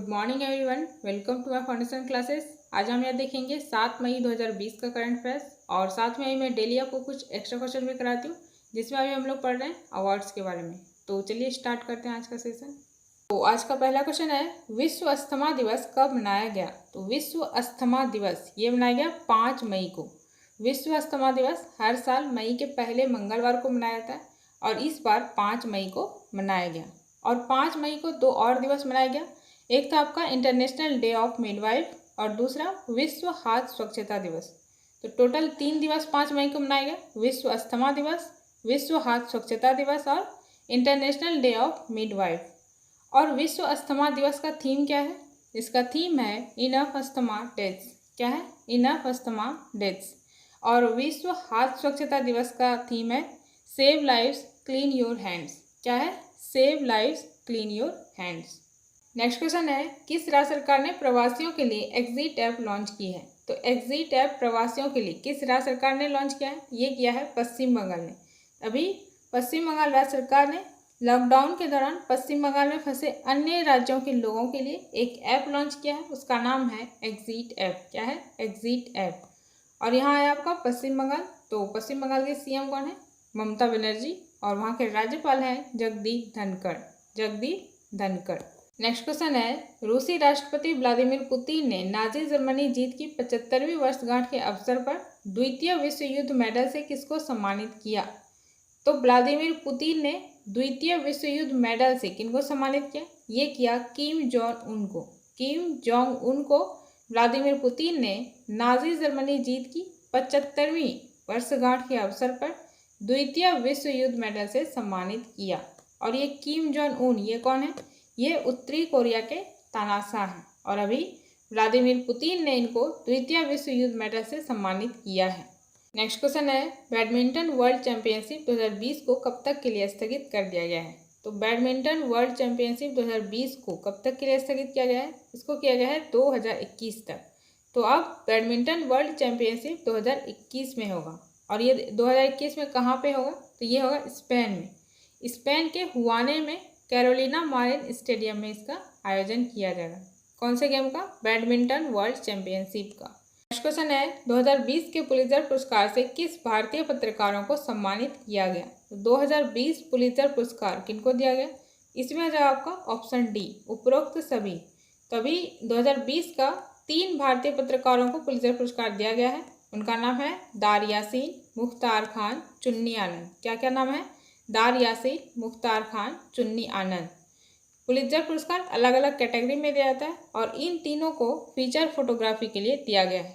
Good morning everyone, welcome to my foundation classes. आज हम यह देखेंगे 7 मई 2020 का करंट अफेयर्स और 7 मई में डेली आपको कुछ एक्स्ट्रा क्वेश्चन भी कराती हूँ, जिसमें अभी हम लोग पढ़ रहे हैं अवार्ड्स के बारे में। तो चलिए स्टार्ट करते हैं आज का सेशन। तो आज का पहला क्वेश्चन है, विश्व अस्थमा दिवस कब मनाया गया? तो विश्व अस्थमा दिवस ये मनाया गया 5 मई को। विश्व अस्थमा दिवस हर साल मई के पहले मंगलवार को मनाया जाता है और इस बार 5 मई को मनाया गया। और 5 मई को दो और दिवस मनाया गया, एक था आपका इंटरनेशनल डे ऑफ मिडवाइफ और दूसरा विश्व हाथ स्वच्छता दिवस। तो टोटल 3 दिवस 5 मई को मनाया गया, विश्व अस्थमा दिवस, विश्व हाथ स्वच्छता दिवस और इंटरनेशनल डे ऑफ मिडवाइफ। और विश्व अस्थमा दिवस का थीम क्या है? इसका थीम है इनफ अस्थमा डेथ्स। क्या है? Enough asthma deaths. और विश्व हाथ स्वच्छता दिवस का थीम है save lives clean your hands. क्या है? Save lives clean your hands. Next question है, किस राज्य सरकार ने प्रवासियों के लिए एग्जिट ऐप लॉन्च की है? तो एग्जिट ऐप प्रवासियों के लिए किस राज्य सरकार ने लॉन्च किया है? ये किया है पश्चिम बंगाल ने। अभी पश्चिम बंगाल राज्य सरकार ने लॉकडाउन के दौरान पश्चिम बंगाल में फंसे अन्य राज्यों के लोगों के लिए एक ऐप लॉन्च किया है, उसका नाम है एग्जिट ऐप। क्या है? Exit app. और यहाँ है आपका पश्चिम बंगाल। तो पश्चिम बंगाल के सीएम कौन है? ममता बनर्जी। और वहाँ के राज्यपाल हैं जगदीप धनखड़। जगदीप धनखड़। नेक्स्ट क्वेश्चन है, रूसी राष्ट्रपति व्लादिमीर पुतिन ने नाजी जर्मनी जीत की 75वीं वर्षगांठ के अवसर पर द्वितीय विश्व युद्ध मेडल से किसको सम्मानित किया? तो व्लादिमीर पुतिन ने द्वितीय विश्व युद्ध मेडल से किनको सम्मानित किया? ये किया किम जोंग उन को। किम जोंग उन को व्लादिमीर पुतिन ने नाजी जर्मनी जीत की 75वीं वर्षगांठ के अवसर पर द्वितीय विश्व युद्ध मेडल से सम्मानित किया। और ये किम जोंग उन ये कौन है? ये उत्तरी कोरिया के तानाशाह हैं और अभी व्लादिमीर पुतिन ने इनको द्वितीय विश्व युद्ध मेडल से सम्मानित किया है। नेक्स्ट क्वेश्चन है, बैडमिंटन वर्ल्ड चैंपियनशिप 2020 को कब तक के लिए स्थगित कर दिया गया है? तो बैडमिंटन वर्ल्ड चैंपियनशिप 2020 को कब तक के लिए स्थगित किया गया है? इसको किया गया है 2021 तक। तो अब बैडमिंटन वर्ल्ड चैंपियनशिप 2021 में होगा। और ये 2021 में कहाँ पे होगा? तो ये होगा स्पेन में। स्पेन के हुआने में कैरोलिना मारिन स्टेडियम में इसका आयोजन किया जाएगा। कौन से गेम का? बैडमिंटन वर्ल्ड चैंपियनशिप का। नेक्स्ट क्वेश्चन है, 2020 के पुलित्जर पुरस्कार से किस भारतीय पत्रकारों को सम्मानित किया गया? तो 2020 पुलित्जर पुरस्कार किनको दिया गया? इसमें आ जाएगा आपका ऑप्शन डी, उपरोक्त सभी। तभी 2020 का 3 भारतीय पत्रकारों को पुलित्जर पुरस्कार दिया गया है। उनका नाम है दार यासीन, मुख्तार खान, चुन्नी आनंद। क्या क्या नाम है? दार यासीन, मुख्तार खान, चुन्नी आनंद। पुलित्जर पुरस्कार अलग अलग कैटेगरी में दिया जाता है और इन तीनों को फीचर फोटोग्राफी के लिए दिया गया है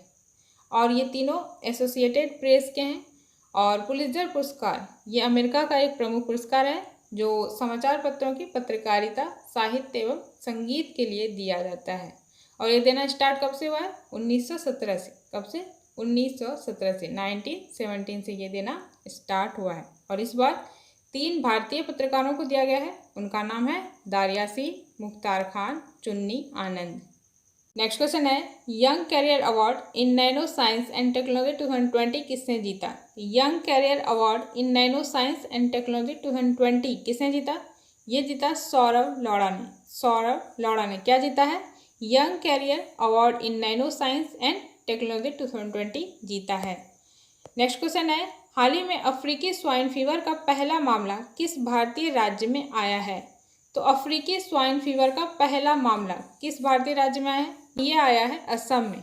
और ये तीनों एसोसिएटेड प्रेस के हैं। और पुलित्जर पुरस्कार ये अमेरिका का एक प्रमुख पुरस्कार है जो समाचार पत्रों की पत्रकारिता, साहित्य एवं संगीत के लिए दिया जाता है। और ये देना स्टार्ट कब से हुआ है? 1917 से। कब से? 1917 से, 1917 से ये देना स्टार्ट हुआ है। और इस बार 3 भारतीय पत्रकारों को दिया गया है। उनका नाम है दार यासीन, मुख्तार खान, चुन्नी आनंद। नेक्स्ट क्वेश्चन है, young career award in nano science and technology 2020 किसने जीता? Young career award in nano science and technology 2020 किसने जीता? ये जीता सौरभ लौड़ा ने। सौरभ लौड़ा ने क्या जीता है? Young career award in nano science and technology 2020 जीता है। नेक्स्ट क्वेश्चन है, हाल ही में अफ्रीकी स्वाइन फीवर का पहला मामला किस भारतीय राज्य में आया है? तो अफ्रीकी स्वाइन फीवर का पहला मामला किस भारतीय राज्य में आया है? ये आया है असम में।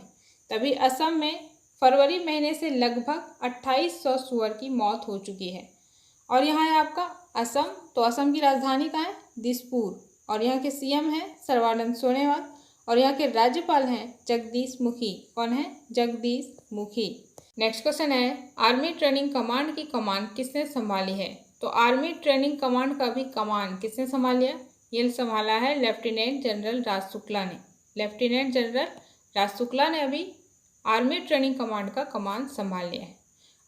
तभी असम में फरवरी महीने से लगभग 2800 सूअर की मौत हो चुकी है। और यहाँ है आपका असम। तो असम की राजधानी कहाँ है? दिसपुर। और यहाँ के सीएम हैं सर्बानंद सोनोवाल और यहाँ के राज्यपाल हैं जगदीश मुखी। कौन है? जगदीश मुखी। नेक्स्ट क्वेश्चन है, आर्मी ट्रेनिंग कमांड की कमान किसने संभाली है? तो आर्मी ट्रेनिंग कमांड का भी कमान किसने संभाल लिया? ये संभाला है लेफ्टिनेंट जनरल राज शुक्ला ने। लेफ्टिनेंट जनरल राज शुक्ला ने अभी आर्मी ट्रेनिंग कमांड का कमान संभाल लिया है।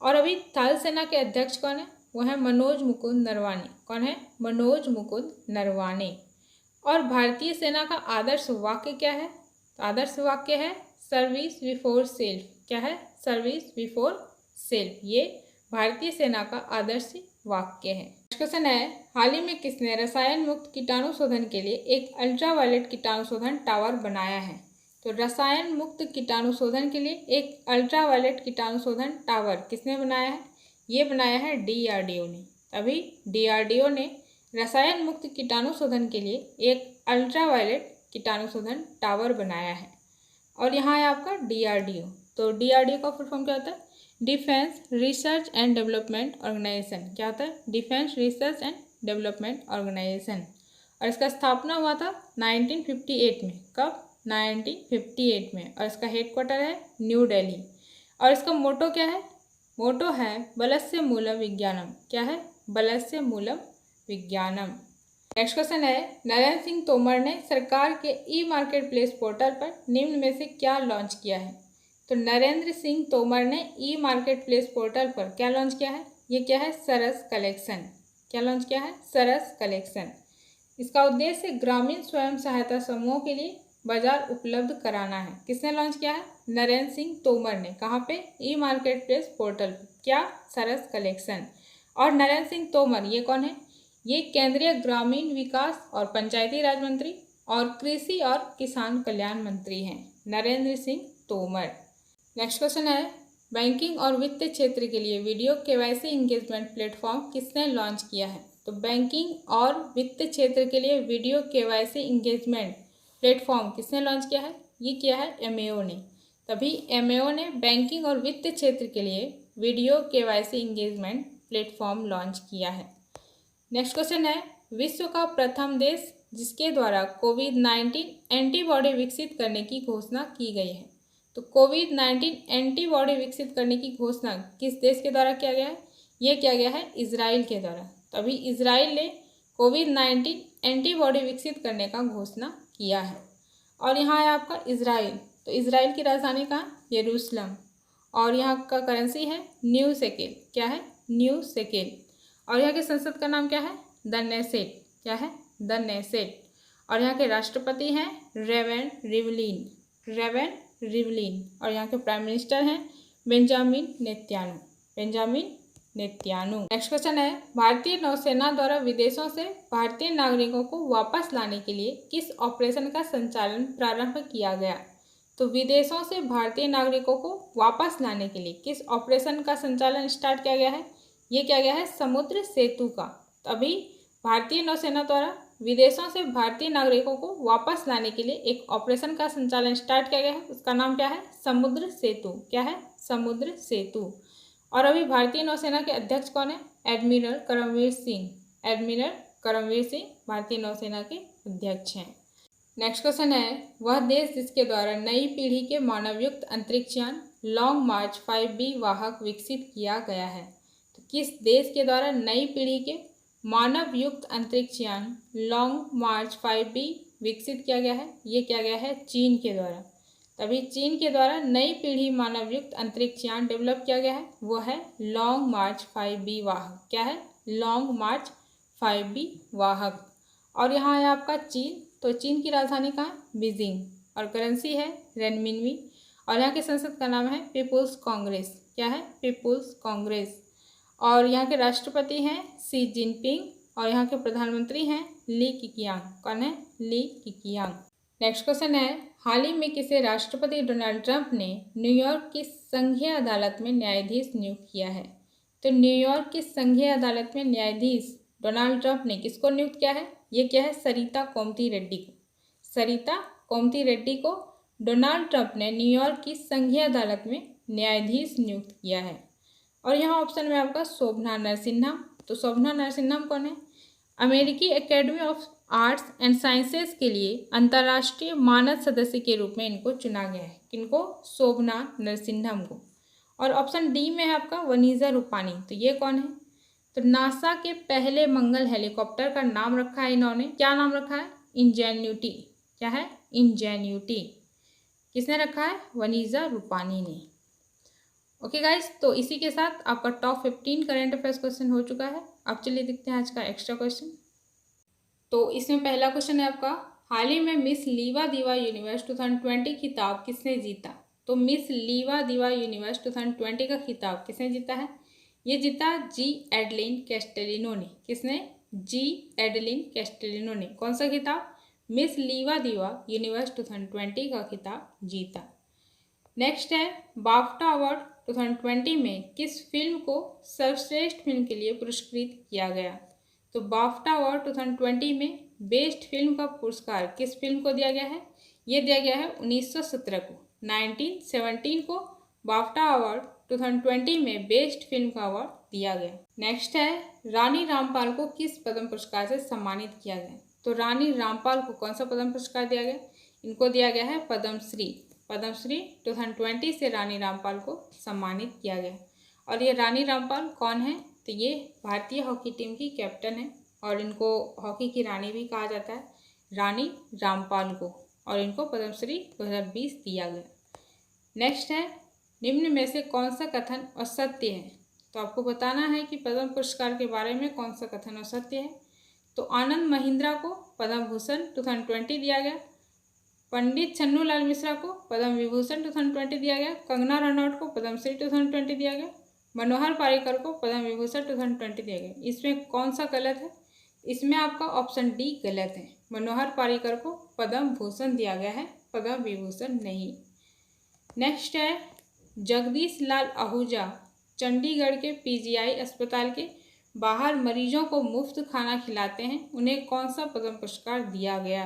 और अभी थल सेना के अध्यक्ष कौन है? वो है मनोज मुकुंद नरवाने। कौन है? मनोज मुकुंद नरवाने। और भारतीय सेना का आदर्श वाक्य क्या है? तो आदर्श वाक्य है सर्विस बिफोर सेल्फ। क्या है? Service before self. ये भारतीय सेना का आदर्श वाक्य है। क्वेश्चन है, हाल ही में किसने रसायन मुक्त कीटाणु शोधन के लिए एक अल्ट्रावायलेट कीटाणु शोधन टावर बनाया है? तो रसायन मुक्त कीटाणु शोधन के लिए एक अल्ट्रावायलेट कीटाणु शोधन टावर किसने बनाया है? ये बनाया है DRDO ने। अभी DRDO ने रसायन मुक्त कीटाणु शोधन के लिए एक अल्ट्रावायलेट कीटाणु शोधन टावर बनाया है। और यहाँ है आपका DRDO। तो DRDO का फुल फॉर्म क्या होता है? Defence research and development organisation. क्या होता है? Defence research and development organisation. और इसका स्थापना हुआ था 1958 में। कब? 1958 में। और इसका हेडक्वार्टर है न्यू दिल्ली। और इसका मोटो क्या है? मोटो है बलस्य मूलम विज्ञानम। क्या है? बलस्य मूलम विज्ञानम। नेक्स्ट क्वेश्चन है, नरेंद्र सिंह तोमर ने सरकार के ई मार्केट प्लेस पोर्टल पर निम्न में से क्या लॉन्च किया है? तो नरेंद्र सिंह तोमर ने ई मार्केट प्लेस पोर्टल पर क्या लॉन्च किया है? ये क्या है? सरस कलेक्शन। क्या लॉन्च किया है? सरस कलेक्शन। इसका उद्देश्य ग्रामीण स्वयं सहायता समूहों के लिए बाजार उपलब्ध कराना है। किसने लॉन्च किया है? नरेंद्र सिंह तोमर ने। कहाँ पे? ई मार्केट प्लेस पोर्टल पर। क्या? सरस कलेक्शन। और नरेंद्र सिंह तोमर ये कौन है? ये केंद्रीय ग्रामीण विकास और पंचायती राज मंत्री और कृषि और किसान कल्याण मंत्री हैं, नरेंद्र सिंह तोमर। नेक्स्ट क्वेश्चन है, बैंकिंग और वित्त क्षेत्र के लिए वीडियो KYC इंगेजमेंट प्लेटफॉर्म किसने लॉन्च किया है? तो बैंकिंग और वित्त क्षेत्र के लिए वीडियो KYC इंगेजमेंट प्लेटफॉर्म किसने लॉन्च किया है? ये किया है MAO ने। तभी MAO ने बैंकिंग और वित्त क्षेत्र के लिए video KYC engagement platform launch किया है। नेक्स्ट क्वेश्चन है, विश्व का प्रथम देश जिसके द्वारा कोविड-19 एंटीबॉडी विकसित करने की घोषणा की गई है। तो कोविड-19 एंटीबॉडी विकसित करने की घोषणा किस देश के द्वारा किया गया है? ये किया गया है इजराइल के द्वारा। तभी इजराइल ने कोविड-19 एंटीबॉडी विकसित करने का घोषणा किया है। और यहाँ है आपका इजराइल। तो इजराइल की राजधानी कहाँ? यरूशलेम। और यहाँ का करेंसी है न्यू शेकेल। क्या है? New shekel. और यहाँ के संसद का नाम क्या है? The Knesset. क्या है? The Knesset. और यहाँ के राष्ट्रपति हैं रेवेन रिवलिन। रेवेन रिवलिन। और यहाँ के प्राइम मिनिस्टर हैं Benjamin Netanyahu. Benjamin Netanyahu. Next question है, भारतीय नौसेना द्वारा विदेशों से भारतीय नागरिकों को वापस लाने के लिए किस ऑपरेशन का संचालन प्रारंभ किया गया? तो विदेशों से भारतीय नागरिकों को वापस लाने के लिए किस ऑपरेशन का संचालन स्टार्ट किया गया है? ये क्या गया है? समुद्र सेतु का। तभी भारतीय नौसेना द्वारा विदेशों से भारतीय नागरिकों को वापस लाने के लिए एक ऑपरेशन का संचालन स्टार्ट किया गया है। उसका नाम क्या है? समुद्र सेतु। क्या है? समुद्र सेतु। और अभी भारतीय नौसेना के अध्यक्ष कौन है? एडमिरल करमवीर सिंह। एडमिरल करमवीर सिंह भारतीय नौसेना के अध्यक्ष हैं। नेक्स्ट क्वेश्चन है, वह देश जिसके द्वारा नई पीढ़ी के मानवयुक्त अंतरिक्षयान लॉन्ग मार्च 5B वाहक विकसित किया गया है? तो किस देश के द्वारा नई पीढ़ी के मानव युक्त अंतरिक्षयान लॉन्ग मार्च 5B विकसित किया गया है? ये किया गया है चीन के द्वारा। तभी चीन के द्वारा नई पीढ़ी मानव युक्त अंतरिक्षयान डेवलप किया गया है, वो है लॉन्ग मार्च 5B वाहक। क्या है? लॉन्ग मार्च 5B वाहक। और यहाँ है आपका चीन। तो चीन की राजधानी कहाँ है? बीजिंग। और करेंसी है रेनमिनवी। और यहाँ के संसद का नाम है पीपुल्स कांग्रेस। क्या है? पीपुल्स कांग्रेस। और यहाँ के राष्ट्रपति हैं शी जिनपिंग। और यहाँ के प्रधानमंत्री हैं ली किकियांग। कौन है? ली किकियांग। नेक्स्ट क्वेश्चन है, हाल ही में किसे राष्ट्रपति डोनाल्ड ट्रंप ने न्यूयॉर्क की संघीय अदालत में न्यायाधीश नियुक्त किया है? तो न्यूयॉर्क की संघीय अदालत में न्यायाधीश डोनाल्ड ट्रंप ने किसको नियुक्त किया है? ये क्या है? सरिता कोमती रेड्डी को। सरिता कोमती रेड्डी को डोनाल्ड ट्रंप ने न्यूयॉर्क की संघीय अदालत में न्यायाधीश नियुक्त किया है। और यहाँ ऑप्शन में आपका शोभना नरसिन्हम। तो शोभना नरसिन्हम कौन है? अमेरिकी academy of arts and sciences के लिए अंतर्राष्ट्रीय मानद सदस्य के रूप में इनको चुना गया है। किनको? शोभना नरसिन्हम को। और ऑप्शन डी में है आपका वनीजा रूपानी। तो ये कौन है? तो नासा के पहले मंगल हेलीकॉप्टर का नाम रखा है इन्होंने। क्या नाम रखा है? इंजेन्यूटी। क्या है? इंजेन्यूटी। किसने रखा है? वनीजा रूपानी ने। ओके गाइस, तो इसी के साथ आपका टॉप 15 करंट अफेयर्स क्वेश्चन हो चुका है। अब चलिए देखते हैं आज का एक्स्ट्रा क्वेश्चन। तो इसमें पहला क्वेश्चन है आपका, हाल ही में मिस लीवा दिवा यूनिवर्स 2020 खिताब किसने जीता? तो मिस लीवा दिवा यूनिवर्स 2020 का खिताब किसने जीता है? ये जीता जी एडलिन कैस्टेलिनो ने। किसने? जी एडलिन कैस्टेलिनो ने। कौन सा खिताब? मिस लीवा दीवा यूनिवर्स 2020 का खिताब जीता। नेक्स्ट है बाफ्टा अवार्ड 2020 में किस फिल्म को सर्वश्रेष्ठ फिल्म के लिए पुरस्कृत किया गया? तो बाफ्टा अवार्ड 2020 में बेस्ट फिल्म का पुरस्कार किस फिल्म को दिया गया है? ये दिया गया है 1917 को। 1917 को बाफ्टा अवार्ड 2020 में बेस्ट फिल्म का अवार्ड दिया गया। नेक्स्ट है रानी रामपाल को किस पद्म पुरस्कार से सम्मानित किया गया? तो रानी रामपाल को कौन सा पद्म पुरस्कार दिया गया? इनको दिया गया है पद्मश्री। पद्मश्री 2020 से रानी रामपाल को सम्मानित किया गया। और ये रानी रामपाल कौन है? तो ये भारतीय हॉकी टीम की कैप्टन है और इनको हॉकी की रानी भी कहा जाता है, रानी रामपाल को, और इनको पद्मश्री 2020 दिया गया। नेक्स्ट है निम्न में से कौन सा कथन असत्य है? तो आपको बताना है कि पद्म पुरस्कार के बारे में कौन सा कथन असत्य है। तो आनंद महिंद्रा को पद्म भूषण 2020 दिया गया, पंडित छन्नू लाल मिश्रा को पद्म विभूषण 2020 दिया गया, कंगना रनौत को पद्मश्री 2020 दिया गया, मनोहर पारिकर को पद्म विभूषण 2020 दिया गया। इसमें कौन सा गलत है? इसमें आपका ऑप्शन डी गलत है। मनोहर पारिकर को पद्म भूषण दिया गया है, पद्म विभूषण नहीं। नेक्स्ट है जगदीश लाल आहूजा चंडीगढ़ के पीजीआई अस्पताल के बाहर मरीजों को मुफ्त खाना खिलाते हैं, उन्हें कौन सा पद्म पुरस्कार दिया गया?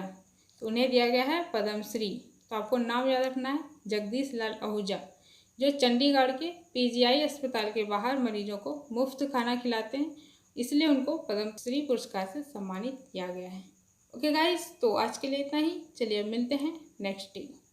तो उन्हें दिया गया है पद्मश्री। तो आपको नाम याद रखना है, जगदीश लाल आहूजा, जो चंडीगढ़ के पीजीआई अस्पताल के बाहर मरीजों को मुफ्त खाना खिलाते हैं, इसलिए उनको पद्मश्री पुरस्कार से सम्मानित किया गया है। ओके गाइस, तो आज के लिए इतना ही। चलिए अब मिलते हैं नेक्स्ट डे।